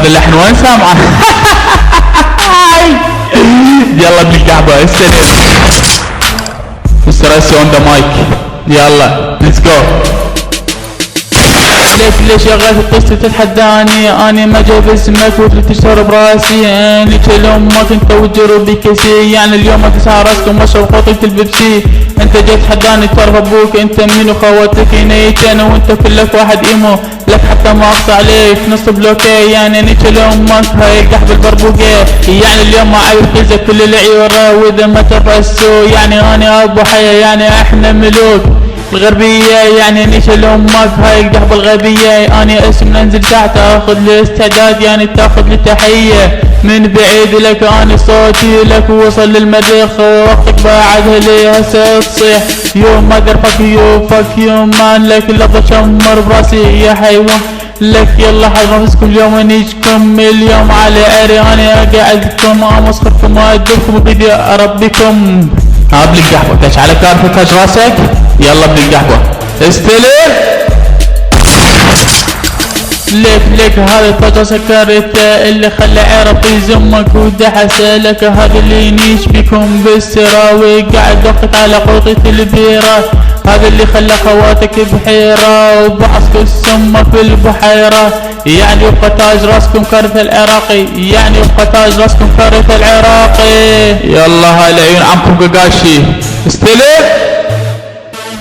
هذا اللحن وين سامعه؟ يلا بالقحبة استلم. استرس اون ذا مايك. يلا ليتس جو. ليش يا غاث القصة تتحداني؟ اني ما جايب اسمك وتشتر براسي. اني كل امك انت وتجرب بكسي. يعني اليوم اتسع راسكم واشرب خطية البيبسي. انت جاي تحداني تعرف ابوك انت مين وخواتك نيت انا وانت كلك واحد ايمو. لك حتى ما اقصى عليك نص بلوكي. يعني اني كل امك هاي القحبة البربوقي. يعني اليوم ما عايز خزة كل العيورة واذا ما تفسوا. يعني اني ابو حيا يعني احنا ملوك الغربية. يعني نشل امك هاي القحبة الغبية. اني اسم ننزل تحت اخذ الاستعداد يعني تاخذ لي تحية من بعيد لك. اني صوتي لك وصل للمريخ وقتك بعدها لي هسه تصيح يو ماذر فاك يو فاك يو مان. لك لفظة شمر براسي يا حيوان. لك يلا حغمس كل يوم انيجكم اليوم على اري. اني اقعدكم امسخركم وادبكم وبدي اربيكم. ها بالقحوة تاج على كارفة تاج راسك. يلا بالقحوة استلم. لك هذا طاجة سكرته اللي خلى عرق يزمك ودحس. لك هذا اللي ينيش بكم بالسراوي قاعد وقت على قوطة البيرة. هذا اللي خلى خواتك بحيرة وبعصك السمة في البحيرة. يعني يبقى تاج راسكم كارث العراقي. يعني يبقى تاج راسكم كارث العراقي. يلا هاي العيون عمكم قاقاشي استلم.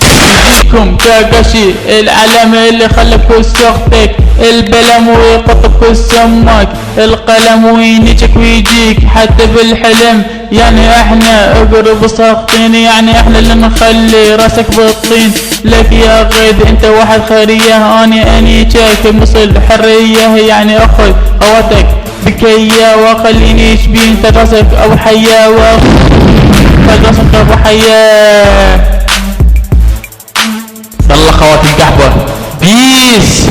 يجيكم كاقاشي العلم اللي خلى بكل سوختك. البلم ويقط بكل سمك. القلم وينيجك ويجيك حتى بالحلم. يعني احنا اقرب ساقطين. يعني احنا اللي نخلي راسك بالطين. لك يا غيد انت واحد خيرية. اني جاك مصل حرية. يعني اخذ خواتك بكية وخليني اشبي انت راسك ابو حيا واخذ راسك ابو حيا. يلا خواتي القحبة بيس.